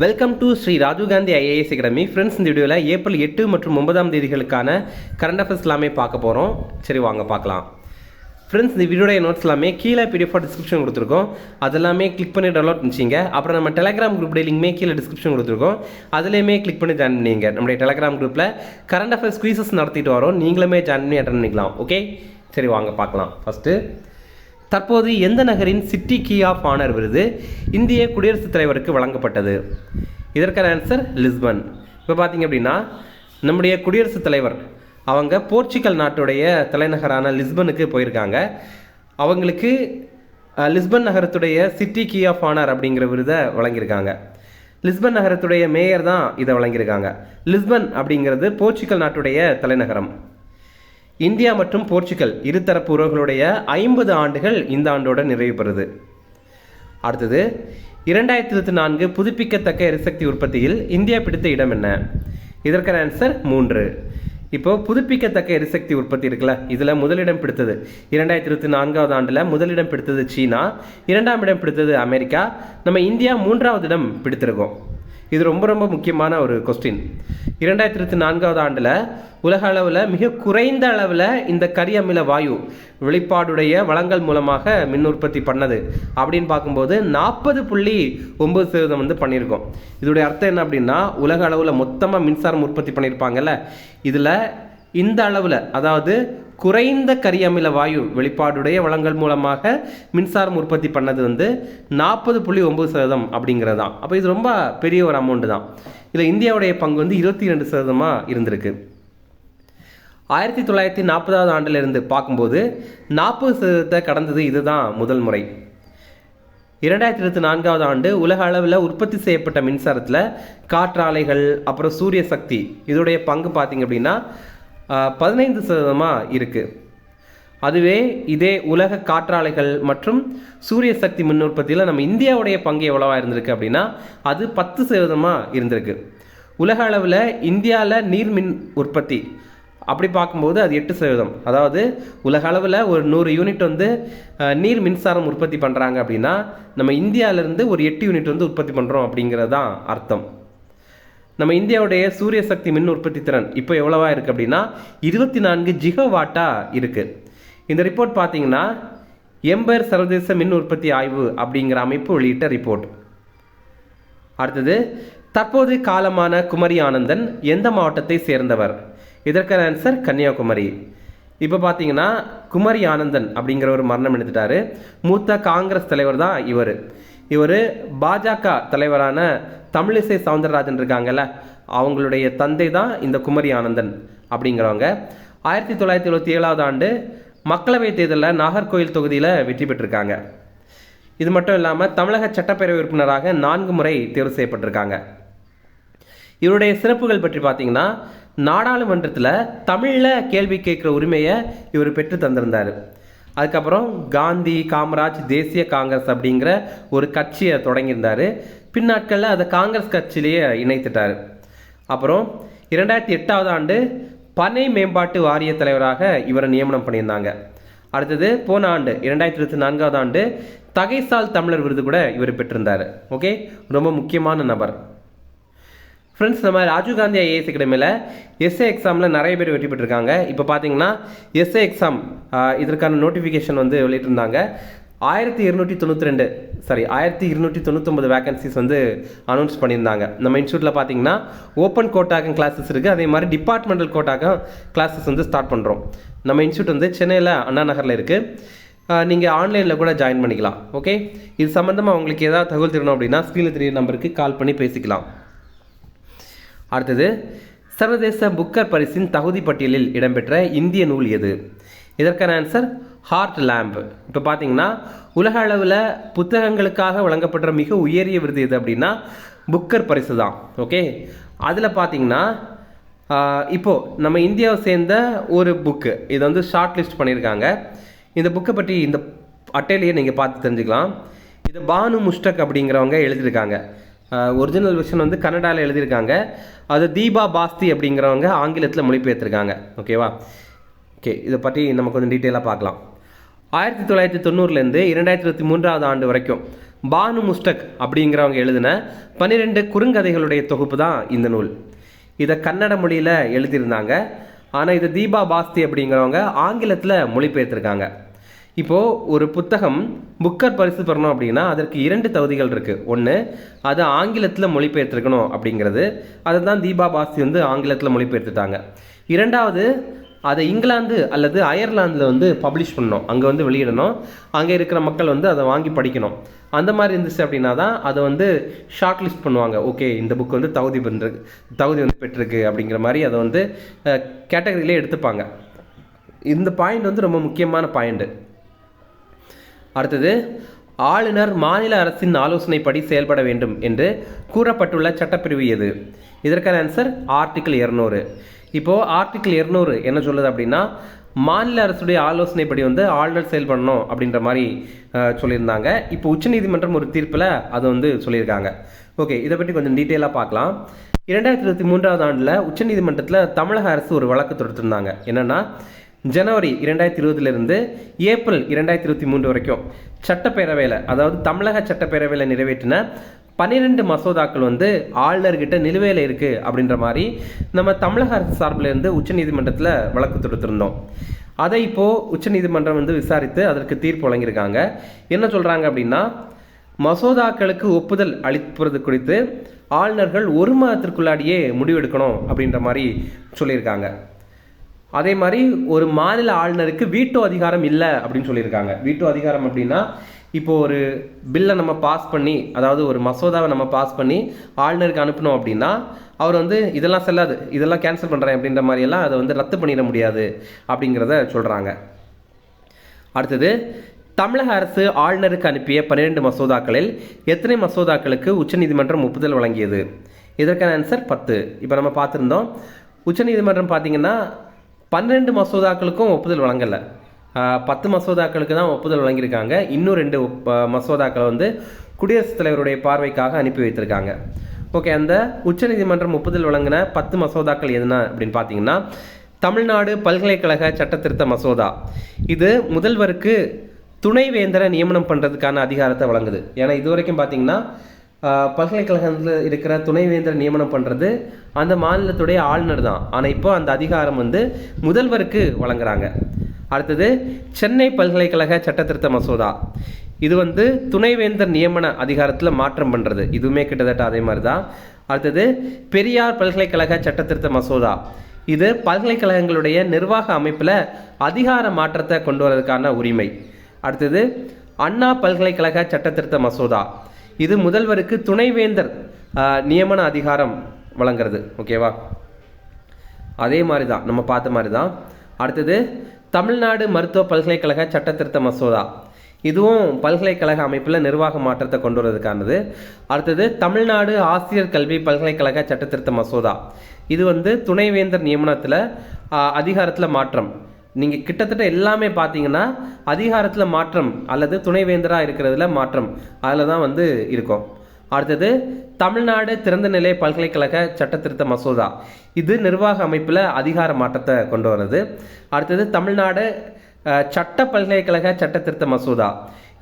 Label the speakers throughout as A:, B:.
A: Welcome to Shri Rajiv Gandhi IAS academy. Friends, இந்த வீடியோவில் April 8 மற்றும் 9 தேதிகளுக்கான கரண்ட் அஃபேர்ஸ் எல்லாமே பார்க்க போகிறோம். சரி, வாங்க பார்க்கலாம். ஃப்ரெண்ட்ஸ், இந்த வீடியோடைய நோட்ஸ் எல்லாமே கீழே பிடிஎஃப் டிஸ்கிரிப்ஷன் கொடுத்துருக்கோம். அதெல்லாமே கிளிக் பண்ணி டவுன்லோட் பண்ணிச்சிங்க. அப்புறம் நம்ம டெலிகிராம் குரூப் லிங்க்மே கீழே டிஸ்கிரிப்ஷன் கொடுத்துருக்கோம். அதுலேயுமே கிளிக் பண்ணி ஜாயின் பண்ணிங்க. நம்முடைய டெலிகிராம் குரூப்பில் கரண்ட் அஃபேர்ஸ் குவீசஸ் நடத்திட்டு வரோம். நீங்களுமே ஜாயின் பண்ணி அட்டன் பண்ணிக்கலாம். ஓகே, சரி வாங்க பார்க்கலாம். ஃபஸ்ட்டு, தற்போது எந்த நகரின் சிட்டி கீ ஆஃப் ஆனர் விருது இந்திய குடியரசுத் தலைவருக்கு வழங்கப்பட்டது? இதற்கான ஆன்சர் லிஸ்பன். இப்போ பார்த்தீங்க அப்படின்னா, நம்முடைய குடியரசுத் தலைவர் அவங்க போர்ச்சுகல் நாட்டுடைய தலைநகரான லிஸ்பனுக்கு போயிருக்காங்க. அவங்களுக்கு லிஸ்பன் நகரத்துடைய சிட்டி கீ ஆஃப் ஆனர் அப்படிங்கிற விருதை வழங்கியிருக்காங்க. லிஸ்பன் நகரத்துடைய மேயர் தான் இதை வழங்கியிருக்காங்க. லிஸ்பன் அப்படிங்கிறது போர்ச்சுகல் நாட்டுடைய தலைநகரம். இந்தியா மற்றும் போர்ச்சுகல் இருதரப்பு உறவுகளுடைய 50 ஆண்டுகள் இந்த ஆண்டோட நிறைவு பெறுது. அடுத்தது, 2024 புதுப்பிக்கத்தக்க எரிசக்தி உற்பத்தியில் இந்தியா பிடித்த இடம் என்ன? இதற்கான ஆன்சர் 3. இப்போ புதுப்பிக்கத்தக்க எரிசக்தி உற்பத்தி இருக்குல்ல, இதில் முதலிடம் பிடித்தது 2024 ஆண்டில் முதலிடம் பிடித்தது சீனா, 2ஆம் இடம் பிடித்தது அமெரிக்கா, நம்ம இந்தியா 3ஆவது இடம் பிடித்திருக்கோம். இது ரொம்ப ரொம்ப முக்கியமான ஒரு கொஸ்டின். 2024 ஆண்டில் உலக அளவில் மிக குறைந்த அளவில் இந்த கரியமில வாயு வெளிப்பாடுடைய வளங்கள் மூலமாக மின் உற்பத்தி பண்ணது அப்படின்னு பார்க்கும்போது 40.9% பண்ணியிருக்கோம். இதோடைய அர்த்தம் என்ன அப்படின்னா, உலக அளவில் மொத்தமாக மின்சாரம் உற்பத்தி பண்ணியிருப்பாங்கல்ல, இதில் இந்த அளவில், அதாவது குறைந்த கரியமில வாயு வெளிப்பாடுடைய வளங்கள் மூலமாக மின்சாரம் உற்பத்தி பண்ணது 40.9% அப்படிங்கிறது தான். அப்போ இது ரொம்ப பெரிய ஒரு அமௌண்ட் தான். இதில் இந்தியாவுடைய பங்கு 22% இருந்திருக்கு. 1940 ஆண்டிலிருந்து பார்க்கும்போது 40% கடந்தது இதுதான் முதல் முறை. 2024 ஆண்டு உலக அளவில் உற்பத்தி செய்யப்பட்ட மின்சாரத்தில் காற்றாலைகள் அப்புறம் சூரிய சக்தி இதோடைய பங்கு பார்த்திங்க அப்படின்னா 15% இருக்குது. அதுவே இதே உலக காற்றாலைகள் மற்றும் சூரிய சக்தி மின் உற்பத்தியில் நம்ம இந்தியாவுடைய பங்கு எவ்வளவா இருந்திருக்கு அப்படின்னா அது 10% இருந்திருக்கு. உலக அளவில் இந்தியாவில் நீர் மின் உற்பத்தி அப்படி பார்க்கும்போது அது 8%. அதாவது உலக அளவில் ஒரு 100 யூனிட் நீர் மின்சாரம் உற்பத்தி பண்ணுறாங்க அப்படின்னா நம்ம இந்தியாவிலேருந்து ஒரு 8 யூனிட் உற்பத்தி பண்ணுறோம் அப்படிங்கிறது தான் அர்த்தம். நம்ம இந்தியாவுடைய சூரிய சக்தி மின் உற்பத்தி திறன் இப்போ எவ்வளவா இருக்குது அப்படின்னா 24 ஜிகாவாட்டாக இருக்குது. இந்த ரிப்போர்ட் பார்த்தீங்கன்னா எம்பர் சர்வதேச மின் உற்பத்தி ஆய்வு அப்படிங்கிற அமைப்பு வெளியிட்ட ரிப்போர்ட். அடுத்தது, தற்போது காலமான குமரி ஆனந்தன் எந்த மாவட்டத்தை சேர்ந்தவர்? இதற்கான ஆன்சர் கன்னியாகுமரி. இப்போ பார்த்தீங்கன்னா குமரி ஆனந்தன் அப்படிங்கிறவர் மரணம் எடுத்துட்டாரு. மூத்த காங்கிரஸ் தலைவர் தான் இவர். பாஜக தலைவரான தமிழிசை சவுந்தரராஜன் இருக்காங்கல்ல, அவங்களுடைய தந்தை தான் இந்த குமரி ஆனந்தன் அப்படிங்கிறவங்க. 1977 ஆண்டு மக்களவை தேர்தலில் நாகர்கோவில் தொகுதியில் வெற்றி பெற்றிருக்காங்க. இது மட்டும் இல்லாமல் தமிழக சட்டப்பேரவை உறுப்பினராக 4 முறை தேர்வு செய்யப்பட்டிருக்காங்க. இவருடைய சிறப்புகள் பற்றி பார்த்தீங்கன்னா, நாடாளுமன்றத்தில் தமிழில் கேள்வி கேட்குற உரிமையை இவர் பெற்று தந்திருந்தார். அதுக்கப்புறம் காந்தி காமராஜ் தேசிய காங்கிரஸ் அப்படிங்கிற ஒரு கட்சியை தொடங்கியிருந்தார். பின்னாட்களில் அதை காங்கிரஸ் கட்சியிலேயே இணைத்துட்டார். அப்புறம் 2008 ஆண்டு பனை மேம்பாட்டு வாரிய தலைவராக இவரை நியமனம் பண்ணியிருந்தாங்க. அடுத்தது போன ஆண்டு 2024 ஆண்டு தகைசால் தமிழர் விருது கூட இவர் பெற்றிருந்தார். ஓகே, ரொம்ப முக்கியமான நபர். ஃப்ரெண்ட்ஸ், நம்ம ராஜீவ் காந்தி ஐஏஎஸ் அகாடமியில் எஸ்ஏ எக்ஸாமில் நிறைய பேர் வெற்றி பெற்றிருக்காங்க. இப்போ பார்த்தீங்கன்னா எஸ்ஏ எக்ஸாம் இதற்கான நோட்டிஃபிகேஷன் வெளியிட்டிருந்தாங்க. 1299 வேகன்சிஸ் அனௌன்ஸ் பண்ணியிருந்தாங்க. நம்ம இன்ஸ்டியூட்டில் பார்த்தீங்கன்னா ஓப்பன் கோட்டாக்கும் கிளாஸஸ் இருக்குது, அதே மாதிரி டிபார்ட்மெண்டல் கோட்டாக்கும் கிளாஸஸ் ஸ்டார்ட் பண்ணுறோம். நம்ம இன்ஸ்டியூட் சென்னையில் அண்ணா நகரில் இருக்குது. நீங்கள் ஆன்லைனில் கூட ஜாயின் பண்ணிக்கலாம். ஓகே, இது சம்மந்தமாக உங்களுக்கு ஏதாவது தகவல் தெரியணும் அப்படின்னா ஸ்க்ரீனில் தெரிய நம்பருக்கு கால் பண்ணி பேசிக்கலாம். அடுத்தது, சர்வதேச புக்கர் பரிசின் தகுதி பட்டியலில் இடம்பெற்ற இந்திய நூல் எது? இதற்கான ஆன்சர் ஹார்ட் லேம்ப். இப்போ பார்த்தீங்கன்னா உலக அளவில் புத்தகங்களுக்காக வழங்கப்படுற மிக உயரிய விருது எது அப்படின்னா புக்கர் பரிசு தான். ஓகே, அதில் பார்த்தீங்கன்னா இப்போது நம்ம இந்தியாவை சேர்ந்த ஒரு புக்கு இதை ஷார்ட் லிஸ்ட் பண்ணியிருக்காங்க. இந்த புக்கை பற்றி இந்த அட்டையிலேயே நீங்கள் பார்த்து தெரிஞ்சுக்கலாம். இது பானு முஷ்டக் அப்படிங்கிறவங்க எழுதியிருக்காங்க. ஒரிஜினல் விஷன் கன்னடாவில் எழுதியிருக்காங்க. அது தீபா பாஸ்தி அப்படிங்கிறவங்க ஆங்கிலத்தில் மொழிபெயர்த்திருக்காங்க. ஓகேவா? ஓகே, இதை பற்றி நம்ம கொஞ்சம் டீட்டெயிலாக பார்க்கலாம். 1990 2023 ஆண்டு வரைக்கும் பானு முஸ்டக் அப்படிங்கிறவங்க எழுதின 12 குறுங்கதைகளுடைய தொகுப்பு தான் இந்த நூல். இதை கன்னட மொழியில் எழுதியிருந்தாங்க. ஆனால் இதை தீபா பாஸ்தி அப்படிங்கிறவங்க ஆங்கிலத்தில் மொழிபெயர்த்திருக்காங்க. இப்போது ஒரு புத்தகம் புக்கர் பரிசு பெறணும் அப்படின்னா அதற்கு 2 தகுதிகள் இருக்குது. ஒன்று, அதை ஆங்கிலத்தில் மொழிபெயர்த்திருக்கணும் அப்படிங்கிறது. அதை தான் தீபா பாஸ்தி ஆங்கிலத்தில் மொழிபெயர்த்துட்டாங்க. 2வது, அதை இங்கிலாந்து அல்லது அயர்லாந்தில் பப்ளிஷ் பண்ணணும், அங்கே வெளியிடணும். அங்கே இருக்கிற மக்கள் அதை வாங்கி படிக்கணும். அந்த மாதிரி இருந்துச்சு அப்படின்னா தான் அதை ஷார்ட் லிஸ்ட் பண்ணுவாங்க. ஓகே, இந்த புக் தகுதி பெற்றிருக்கு அப்படிங்கிற மாதிரி அதை கேட்டகரியிலே எடுத்துப்பாங்க. இந்த பாயிண்ட் ரொம்ப முக்கியமான பாயிண்ட். அடுத்தது, ஆளுநர் மாநில அரசின் ஆலோசனைப்படி செயல்பட வேண்டும் என்று கூறப்பட்டுள்ள சட்டப்பிரிவு எது? இதற்கான ஆன்சர் ஆர்டிகிள் 200. இப்போது ஆர்டிகிள் 200 என்ன சொல்லுது அப்படின்னா, மாநில அரசுடைய ஆலோசனைப்படி ஆளுநர் செயல்படணும் அப்படின்ற மாதிரி சொல்லியிருந்தாங்க. இப்போ உச்சநீதிமன்றம் ஒரு தீர்ப்பில் அதை சொல்லியிருக்காங்க. ஓகே, இதை பற்றி கொஞ்சம் டீட்டெயிலாக பார்க்கலாம். 2023ஆம் ஆண்டில் உச்சநீதிமன்றத்தில் தமிழக அரசு ஒரு வழக்கு தொடுத்திருந்தாங்க. என்னென்னா, ஜனவரி 2020 ஏப்ரல் 2023 வரைக்கும் சட்டப்பேரவையில், அதாவது தமிழக சட்டப்பேரவையில் நிறைவேற்றின 12 மசோதாக்கள் ஆளுநர்கிட்ட நிலுவையில் இருக்குது அப்படின்ற மாதிரி நம்ம தமிழக அரசு சார்பில் உச்சநீதிமன்றத்தில் வழக்கு தொடுத்திருந்தோம். அதை இப்போது உச்சநீதிமன்றம் விசாரித்து அதற்கு தீர்ப்பு வழங்கியிருக்காங்க. என்ன சொல்கிறாங்க அப்படின்னா, மசோதாக்களுக்கு ஒப்புதல் அளிப்பது குறித்து ஆளுநர்கள் 1 மாதத்திற்குள்ளாடியே முடிவெடுக்கணும் அப்படின்ற மாதிரி சொல்லியிருக்காங்க. அதே மாதிரி ஒரு மாநில ஆளுநருக்கு வீட்டோ அதிகாரம் இல்லை அப்படின்னு சொல்லியிருக்காங்க. வீட்டோ அதிகாரம் அப்படின்னா, இப்போ ஒரு பில்லை நம்ம பாஸ் பண்ணி, அதாவது ஒரு மசோதாவை நம்ம பாஸ் பண்ணி ஆளுநருக்கு அனுப்பினோம் அப்படின்னா அவர் இதெல்லாம் செல்லாது, இதெல்லாம் கேன்சல் பண்ணுறேன் அப்படின்ற மாதிரியெல்லாம் அதை ரத்து பண்ணிட முடியாது அப்படிங்கிறத சொல்கிறாங்க. அடுத்தது, தமிழக அரசு ஆளுநருக்கு அனுப்பிய 12 மசோதாக்களில் எத்தனை மசோதாக்களுக்கு உச்சநீதிமன்றம் ஒப்புதல் வழங்கியது? இதற்கான ஆன்சர் 10. இப்போ நம்ம பார்த்துருந்தோம், உச்சநீதிமன்றம் பார்த்தீங்கன்னா 12 மசோதாக்களுக்கும் ஒப்புதல் வழங்கலை, 10 மசோதாக்களுக்கு தான் ஒப்புதல் வழங்கியிருக்காங்க. இன்னும் 2 மசோதாக்களை குடியரசுத் தலைவருடைய பார்வைக்காக அனுப்பி வைத்திருக்காங்க. ஓகே, அந்த உச்சநீதிமன்றம் ஒப்புதல் வழங்கின 10 மசோதாக்கள் எதுனா அப்படின்னு பார்த்தீங்கன்னா, தமிழ்நாடு பல்கலைக்கழக சட்டத்திருத்த மசோதா. இது முதல்வருக்கு துணைவேந்தரை நியமனம் பண்ணுறதுக்கான அதிகாரத்தை வழங்குது. ஏன்னா இது வரைக்கும் பார்த்தீங்கன்னா பல்கலைக்கழகத்தில் இருக்கிற துணைவேந்தர் நியமனம் பண்ணுறது அந்த மாநிலத்துடைய ஆளுநர் தான். ஆனால் இப்போ அந்த அதிகாரம் முதல்வருக்கு வழங்குறாங்க. அடுத்தது, சென்னை பல்கலைக்கழக சட்டத்திருத்த மசோதா. இது துணைவேந்தர் நியமன அதிகாரத்தில் மாற்றம் பண்ணுறது. இதுவுமே கிட்டத்தட்ட அதே மாதிரி தான். அடுத்தது, பெரியார் பல்கலைக்கழக சட்டத்திருத்த மசோதா. இது பல்கலைக்கழகங்களுடைய நிர்வாக அமைப்பில் அதிகார மாற்றத்தை கொண்டு வரதுக்கான உரிமை. அடுத்தது, அண்ணா பல்கலைக்கழக சட்டத்திருத்த மசோதா. இது முதல்வருக்கு துணைவேந்தர் நியமன அதிகாரம் வழங்குறது. ஓகேவா, அதே மாதிரி தான் நம்ம பார்த்த மாதிரி தான். அடுத்தது, தமிழ்நாடு மருத்துவ பல்கலைக்கழக சட்டத்திருத்த மசோதா. இதுவும் பல்கலைக்கழக அமைப்பில் நிர்வாக மாற்றத்தை கொண்டு வரதுக்கானது. அடுத்தது, தமிழ்நாடு ஆசிரியர் கல்வி பல்கலைக்கழக சட்டத்திருத்த மசோதா. இது துணைவேந்தர் நியமனத்தில் அதிகாரத்தில் மாற்றம். நீங்கள் கிட்டத்தட்ட எல்லாமே பார்த்தீங்கன்னா அதிகாரத்தில் மாற்றம் அல்லது துணைவேந்தராக இருக்கிறதுல மாற்றம் அதில் தான் இருக்கும். அடுத்தது, தமிழ்நாடு திறந்தநிலை பல்கலைக்கழக சட்டத்திருத்த மசோதா. இது நிர்வாக அமைப்பில் அதிகார மாற்றத்தை கொண்டு வருது. அடுத்தது, தமிழ்நாடு சட்ட பல்கலைக்கழக சட்டத்திருத்த மசோதா.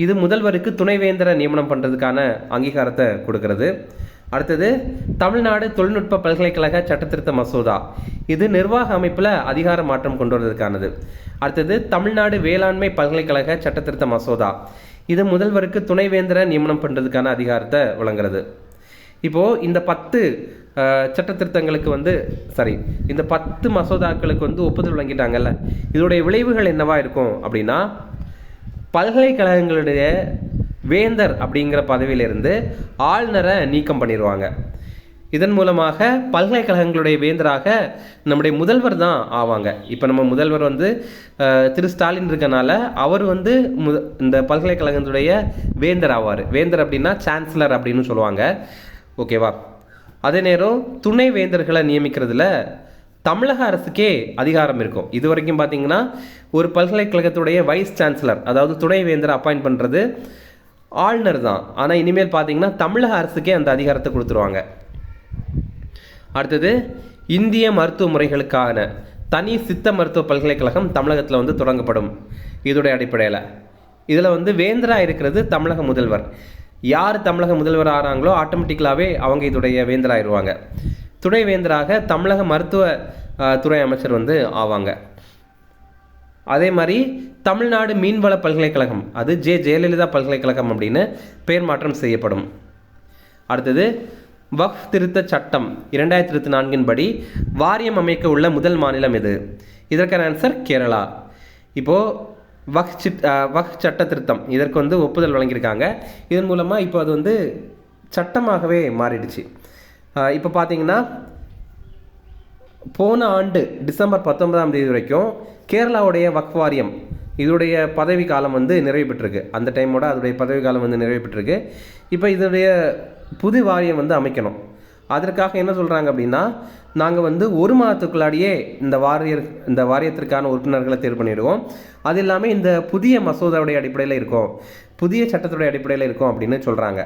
A: இது முதல்வருக்கு துணைவேந்தரை நியமனம் பண்ணுறதுக்கான அங்கீகாரத்தை கொடுக்கறது. அடுத்தது, தமிழ்நாடு தொழில்நுட்ப பல்கலைக்கழக சட்டத்திருத்த மசோதா. இது நிர்வாக அமைப்பில் அதிகார மாற்றம் கொண்டு வருவதற்கானது. அடுத்தது, தமிழ்நாடு வேளாண்மை பல்கலைக்கழக சட்டத்திருத்த மசோதா. இது முதல்வருக்கு துணைவேந்தரை நியமனம் பண்ணுறதுக்கான அதிகாரத்தை வழங்குறது. இப்போது இந்த 10 சட்டத்திருத்தங்களுக்கு இந்த 10 மசோதாக்களுக்கு ஒப்புதல் வழங்கிட்டாங்கல்ல, இதோடைய விளைவுகள் என்னவா இருக்கும் அப்படின்னா, பல்கலைக்கழகங்களுடைய வேந்தர் அப்படிங்கிற பதவியிலிருந்து ஆளுநரை நீக்கம் பண்ணிடுவாங்க. இதன் மூலமாக பல்கலைக்கழகங்களுடைய வேந்தராக நம்முடைய முதல்வர் தான் ஆவாங்க. இப்போ நம்ம முதல்வர் திரு ஸ்டாலின் இருக்கனால அவர் இந்த பல்கலைக்கழகத்துடைய வேந்தர் ஆவார். வேந்தர் அப்படின்னா சான்சலர் அப்படின்னு சொல்லுவாங்க. ஓகேவா, அதே நேரம் துணை வேந்தர்களை நியமிக்கிறதுல தமிழக அரசுக்கே அதிகாரம் இருக்கும். இது வரைக்கும் பார்த்தீங்கன்னா ஒரு பல்கலைக்கழகத்துடைய வைஸ் சான்சலர், அதாவது துணை வேந்தரை அப்பாயிண்ட் பண்ணுறது ஆளுநர் தான். ஆனால் இனிமேல் பார்த்தீங்கன்னா தமிழக அரசுக்கே அந்த அதிகாரத்தை கொடுத்துருவாங்க. அடுத்தது, இந்திய மருத்துவ முறைகளுக்கான தனி சித்த மருத்துவ பல்கலைக்கழகம் தமிழகத்தில் தொடங்கப்படும். இதோடைய அடிப்படையில் இதில் வேந்தராக இருக்கிறது தமிழக முதல்வர். யார் தமிழக முதல்வர் ஆகிறாங்களோ ஆட்டோமேட்டிக்கலாகவே அவங்க இதோடைய வேந்தராகிடுவாங்க. துணை வேந்தராக தமிழக மருத்துவ துறை அமைச்சர் வந்து ஆவாங்க. அதே மாதிரி தமிழ்நாடு மீன்வள பல்கலைக்கழகம், அது ஜெயலலிதா பல்கலைக்கழகம் அப்படின்னு பெயர் மாற்றம் செய்யப்படும். அடுத்தது வக்ஃப் திருத்த சட்டம் 2024 படி வாரியம் அமைக்க உள்ள முதல் மாநிலம் எது? இதற்கான ஆன்சர் கேரளா. இப்போது வக்ஃப் சட்ட திருத்தம் இதற்கு வந்து ஒப்புதல் வழங்கியிருக்காங்க. இதன் மூலமாக இப்போ அது வந்து சட்டமாகவே மாறிடுச்சு. இப்போ பார்த்தீங்கன்னா போன ஆண்டு டிசம்பர் 19 வரைக்கும் கேரளாவுடைய வக்ஃப் வாரியம் இதோடைய பதவி காலம் வந்து நிறைவு பெற்றிருக்கு. அந்த டைமோட அதோடைய பதவி காலம் வந்து நிறைவு பெற்றிருக்கு. இப்போ இதோடைய புது வாரியம் வந்து அமைக்கணும். அதற்காக என்ன சொல்கிறாங்க அப்படின்னா, நாங்கள் வந்து 1 மாதத்துக்குள்ளாடியே இந்த வாரியத்திற்கான உறுப்பினர்களை தேர்வு பண்ணிவிடுவோம். அது இல்லாமல் இந்த புதிய மசோதாவுடைய அடிப்படையில் இருக்கும், புதிய சட்டத்துடைய அடிப்படையில் இருக்கும் அப்படின்னு சொல்கிறாங்க.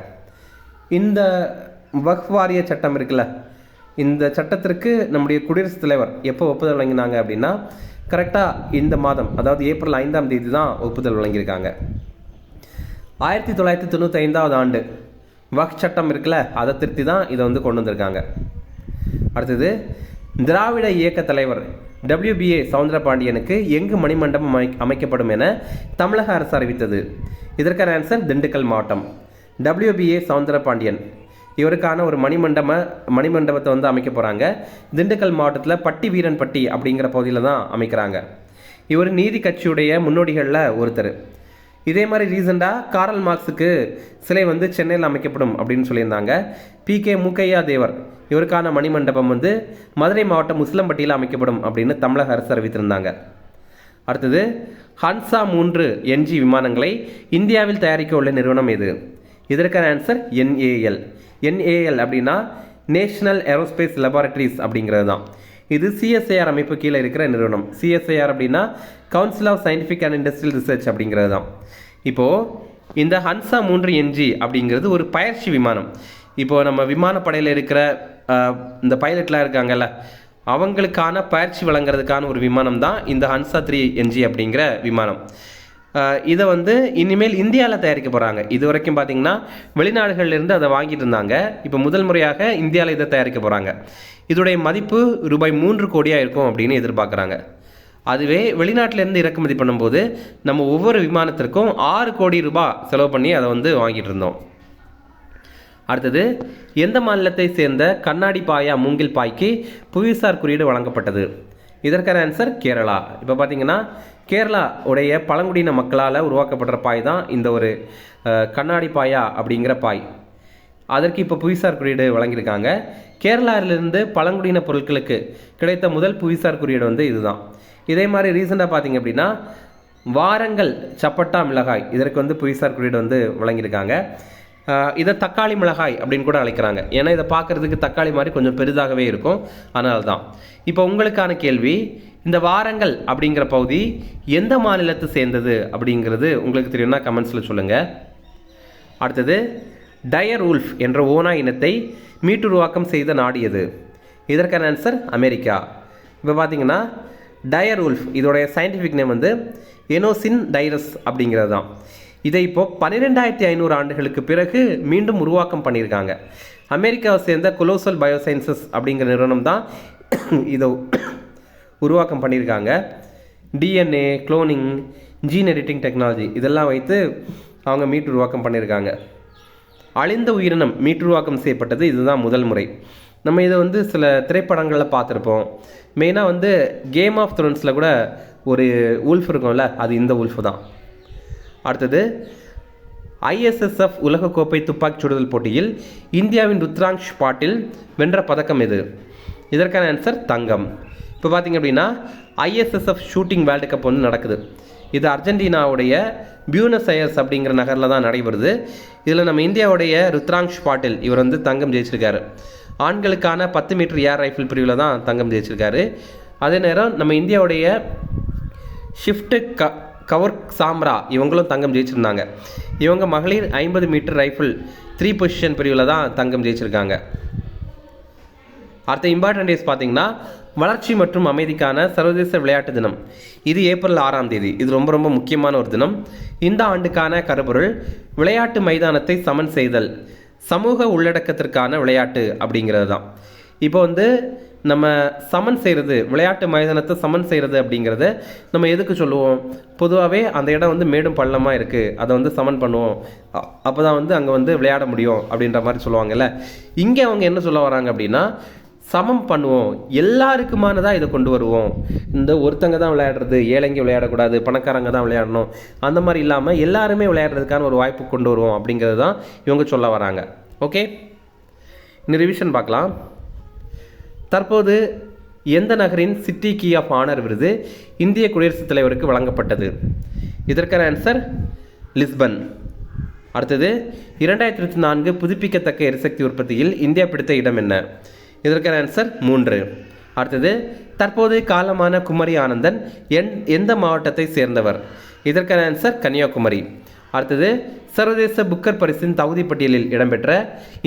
A: இந்த வக்ஃப் வாரிய சட்டம் இருக்குல்ல, இந்த சட்டத்திற்கு நம்முடைய குடியரசுத் தலைவர் எப்போ ஒப்புதல் வழங்கினாங்க அப்படின்னா கரெக்டாக இந்த மாதம், அதாவது ஏப்ரல் 5 தான் ஒப்புதல் வழங்கியிருக்காங்க. 1995 ஆண்டு வக்ஃப் சட்டம் இருக்குல்ல, அதை திருத்தி தான் இதை வந்து கொண்டு வந்திருக்காங்க. அடுத்தது திராவிட இயக்க தலைவர் WBA சவுந்தரபாண்டியனுக்கு எங்கு மணிமண்டபம் அமைக்கப்படும் என தமிழக அரசு அறிவித்தது? இதற்கான ஆன்சர் திண்டுக்கல் மாவட்டம். WBA சவுந்தரபாண்டியன் இவருக்கான ஒரு மணிமண்டபத்தை வந்து அமைக்க போகிறாங்க. திண்டுக்கல் மாவட்டத்தில் பட்டி வீரன்பட்டி அப்படிங்கிற பகுதியில் தான் அமைக்கிறாங்க. இவர் நீதி கட்சியுடைய முன்னோடிகளில் ஒருத்தர். இதே மாதிரி ரீசெண்டாக காரல் மார்க்ஸுக்கு சிலை வந்து சென்னையில் அமைக்கப்படும் அப்படின்னு சொல்லியிருந்தாங்க. PK மூக்கையா தேவர் இவருக்கான மணிமண்டபம் வந்து மதுரை மாவட்டம் உசிலம்பட்டியில் அமைக்கப்படும் அப்படின்னு தமிழக அரசு அறிவித்திருந்தாங்க. அடுத்தது ஹன்சா 3 NG விமானங்களை இந்தியாவில் தயாரிக்க உள்ள நிறுவனம் எது? இதற்கான ஆன்சர் NAL. NAL அப்படின்னா நேஷனல் ஏரோஸ்பேஸ் லெபார்டரிஸ் அப்படிங்கிறது தான். இது CSIR அமைப்பு கீழே இருக்கிற நிறுவனம். CSIR அப்படின்னா council of scientific and industrial research அப்படிங்கிறது தான். இப்போது இந்த ஹன்சா 3 NG அப்படிங்கிறது ஒரு பயிற்சி விமானம். இப்போது நம்ம விமானப்படையில் இருக்கிற இந்த பைலட்லாம் இருக்காங்கல்ல, அவங்களுக்கான பயிற்சி வழங்குறதுக்கான ஒரு விமானம் தான் இந்த ஹன்சா 3 NG அப்படிங்கிற விமானம். இதை வந்து இனிமேல் இந்தியாவில் தயாரிக்க போகிறாங்க. இது வரைக்கும் பார்த்தீங்கன்னா வெளிநாடுகளிலிருந்து அதை வாங்கிட்டு இருந்தாங்க. இப்போ முதல் முறையாக இந்தியாவில் இதை தயாரிக்க போகிறாங்க. இதோடைய மதிப்பு ரூபாய் 3 கோடியாக இருக்கும் அப்படின்னு எதிர்பார்க்குறாங்க. அதுவே வெளிநாட்டிலேருந்து இறக்குமதி பண்ணும்போது நம்ம ஒவ்வொரு விமானத்திற்கும் 6 கோடி ரூபாய் செலவு பண்ணி அதை வந்து வாங்கிட்டு இருந்தோம். அடுத்தது எந்த மாநிலத்தை சேர்ந்த கண்ணாடி பாயா மூங்கில் பாய்க்கு புவிசார் குறியீடு வழங்கப்பட்டது? இதற்கான ஆன்சர் கேரளா. இப்போ பார்த்தீங்கன்னா கேரளா உடைய பழங்குடியின மக்களால் உருவாக்கப்படுற பாய் தான் இந்த ஒரு கண்ணாடி பாயா அப்படிங்கிற பாய். அதற்கு இப்போ புவிசார் குறியீடு வழங்கியிருக்காங்க. கேரளாவிலிருந்து பழங்குடியின பொருட்களுக்கு கிடைத்த முதல் புவிசார் குறியீடு வந்து இதுதான். இதே மாதிரி ரீசெண்டாக பார்த்தீங்க அப்படின்னா வாரங்கல் சப்பட்டா மிளகாய் இதற்கு வந்து புவிசார் குறியீடு வந்து வழங்கியிருக்காங்க. இதை தக்காளி மிளகாய் அப்படின்னு கூட அழைக்கிறாங்க. ஏன்னா இதை பார்க்குறதுக்கு தக்காளி மாதிரி கொஞ்சம் பெரிதாகவே இருக்கும், அதனால தான். இப்போ உங்களுக்கான கேள்வி, இந்த வாரங்கல் அப்படிங்கிற பகுதி எந்த மாநிலத்தை சேர்ந்தது அப்படிங்கிறது உங்களுக்கு தெரியும்னா கமெண்ட்ஸில் சொல்லுங்கள். அடுத்தது டயர் உல்ஃப் என்ற ஓனா இனத்தை மீட்டுருவாக்கம் செய்த நாடு எது? இதற்கான ஆன்சர் அமெரிக்கா. இப்போ பார்த்தீங்கன்னா டயர் உல்ஃப் இதோடைய சயின்டிஃபிக் நேம் வந்து எனோசின் டைரஸ் அப்படிங்கிறது தான். இதை இப்போது 12,500 ஆண்டுகளுக்கு பிறகு மீண்டும் உருவாக்கம் பண்ணியிருக்காங்க. அமெரிக்காவை சேர்ந்த கொலோசல் பயோசைன்சஸ் அப்படிங்கிற நிறுவனம் தான் இதை உருவாக்கம் பண்ணியிருக்காங்க. DNA, cloning, gene editing technology இதெல்லாம் வைத்து அவங்க மீட்டுருவாக்கம் பண்ணியிருக்காங்க. அழிந்த உயிரினம் மீட்டுருவாக்கம் செய்யப்பட்டது இதுதான் முதல் முறை. நம்ம இதை வந்து சில திரைப்படங்களில் பார்த்துருப்போம். மெயினாக வந்து கேம் ஆஃப் த்ரோன்ஸில் கூட ஒரு உல்ஃப் இருக்கும்ல, அது இந்த உல்ஃப் தான். அடுத்தது ISSF உலகக்கோப்பை துப்பாக்கி சுடுதல் போட்டியில் இந்தியாவின் ருத்ராங்ஷ் பாட்டில் வென்ற பதக்கம் எது? இதற்கான ஆன்சர் தங்கம். இப்போ பார்த்தீங்க அப்படின்னா ISSF ஷூட்டிங் வேர்ல்டு கப் வந்து நடக்குது. இது அர்ஜென்டினாவுடைய பியூனஸ் அயர்ஸ் அப்படிங்கிற நகரில் தான் நடைபெறுது. இதில் நம்ம இந்தியாவுடைய ருத்ராங்ஷ் பாட்டில் இவர் வந்து தங்கம் ஜெயிச்சிருக்காரு. ஆண்களுக்கான 10 மீட்டர் ஏர் ரைஃபிள் பிரிவில் தான் தங்கம் ஜெயிச்சிருக்காரு. அதே நேரம் நம்ம இந்தியாவுடைய ஷிஃப்ட் கவர் சாம்ரா இவங்களும் தங்கம் ஜெயிச்சிருந்தாங்க. இவங்க மகளிர் 50 மீட்டர் ரைஃபிள் 3 பொசிஷன் பிரிவில் தான் தங்கம் ஜெயிச்சிருக்காங்க. அடுத்த இம்பார்ட்டன்ட் டேஸ் பார்த்தீங்கன்னா வளர்ச்சி மற்றும் அமைதிக்கான சர்வதேச விளையாட்டு தினம். இது ஏப்ரல் 6ஆம் தேதி. இது ரொம்ப ரொம்ப முக்கியமான ஒரு தினம். இந்த ஆண்டுக்கான கருப்பொருள் விளையாட்டு மைதானத்தை சமன் செய்தல், சமூக உள்ளடக்கத்திற்கான விளையாட்டு அப்படிங்கிறது தான். இப்போ வந்து நம்ம சமன் செய்கிறது, விளையாட்டு மைதானத்தை சமன் செய்கிறது அப்படிங்கிறத நம்ம எதுக்கு சொல்லுவோம்? பொதுவாகவே அந்த இடம் வந்து மேடும் பள்ளமாக இருக்குது, அதை வந்து சமன் பண்ணுவோம், அப்போ தான் வந்து அங்கே வந்து விளையாட முடியும் அப்படின்ற மாதிரி சொல்லுவாங்கல்ல. இங்கே அவங்க என்ன சொல்ல வராங்க அப்படின்னா, சமம் பண்ணுவோம், எல்லாருக்குமானதாக இதை கொண்டு வருவோம். இந்த ஒருத்தங்க தான் விளையாடுறது, ஏழைங்க விளையாடக்கூடாது, பணக்காரங்க தான் விளையாடணும், அந்த மாதிரி இல்லாமல் எல்லாருமே விளையாடுறதுக்கான ஒரு வாய்ப்பு கொண்டு வருவோம் அப்படிங்கிறது தான் இவங்க சொல்ல வராங்க. ஓகே, இந்த ரிவிஷன் பார்க்கலாம். தற்போது எந்த நகரின் சிட்டி கீ ஆஃப் ஆனர் விருது இந்திய குடியரசுத் தலைவருக்கு வழங்கப்பட்டது? இதற்கான ஆன்சர் லிஸ்பன். அடுத்தது 2024 புதுப்பிக்கத்தக்க எரிசக்தி உற்பத்தியில் இந்தியா பிடித்த இடம் என்ன? இதற்கான ஆன்சர் 3. அடுத்தது தற்போது காலமான குமரி ஆனந்தன் எந்த மாவட்டத்தை சேர்ந்தவர்? இதற்கான ஆன்சர் கன்னியாகுமரி. அடுத்தது சர்வதேச புக்கர் பரிசின் தகுதி பட்டியலில் இடம்பெற்ற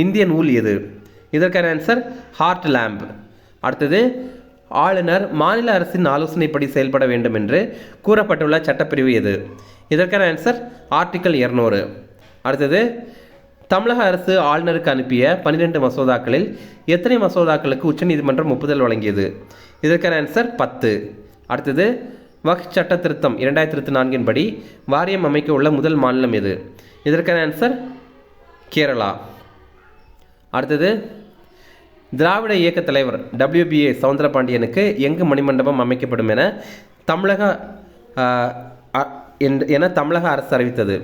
A: இந்திய நூல் எது? இதற்கான ஆன்சர் ஹார்ட் லேம்ப். அடுத்தது ஆளுநர் மாநில அரசின் ஆலோசனைப்படி செயல்பட வேண்டும் என்று கூறப்பட்டுள்ள சட்டப்பிரிவு எது? இதற்கான ஆன்சர் ஆர்டிக்கல் 200. அடுத்தது தமிழக அரசு ஆளுநருக்கு அனுப்பிய 12 மசோதாக்களில் எத்தனை மசோதாக்களுக்கு உச்சநீதிமன்றம் ஒப்புதல் வழங்கியது? இதற்கான ஆன்சர் 10. அடுத்தது வக்ஃப் சட்ட திருத்தம் 2024 படி வாரியம் அமைக்க உள்ள முதல் மாநிலம் எது? இதற்கான ஆன்சர் கேரளா. அடுத்தது திராவிட இயக்க தலைவர் WBA சவுந்தரபாண்டியனுக்கு எங்கு மணிமண்டபம் அமைக்கப்படும் என தமிழக அரசு அறிவித்தது?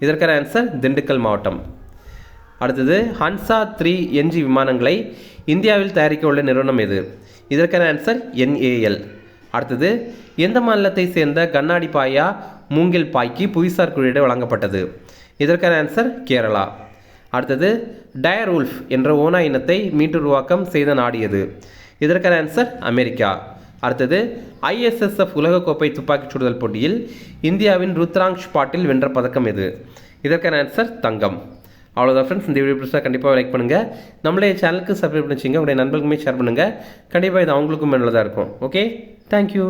A: இதற்கான ஆன்சர் திண்டுக்கல் மாவட்டம். அடுத்தது ஹன்சா 3 NG விமானங்களை இந்தியாவில் தயாரிக்க உள்ள நிறுவனம் எது? இதற்கான ஆன்சர் NAL. அடுத்தது எந்த மாநிலத்தை சேர்ந்த கண்ணாடி பாயா மூங்கில் பாய்க்கு புவிசார் குறியீடு வழங்கப்பட்டது? இதற்கான ஆன்சர் கேரளா. அடுத்தது டயர் உல்ஃப் என்ற ஓனா இனத்தை மீட்டுருவாக்கம் செய்த நாடு எது? இதற்கான ஆன்சர் அமெரிக்கா. அடுத்தது ISSF உலகக்கோப்பை துப்பாக்கிச் சுடுதல் போட்டியில் இந்தியாவின் ருத்ராங்ஷ் பாட்டில் வென்ற பதக்கம் எது? இதற்கான ஆன்சர் தங்கம். அவ்வளோதான் ஃப்ரெண்ட்ஸ், இந்த வீடியோ பிடிச்சா கண்டிப்பாக லைக் பண்ணுங்கள், நம்மளே சேனலுக்கு சப்ஸ்கிரைப் பண்ணிச்சிங்க, உங்களுடைய நண்பர்களுமே ஷேர் பண்ணுங்கள். கண்டிப்பாக இது அவங்களுக்கும் நல்லதாக இருக்கும். Okay, thank you.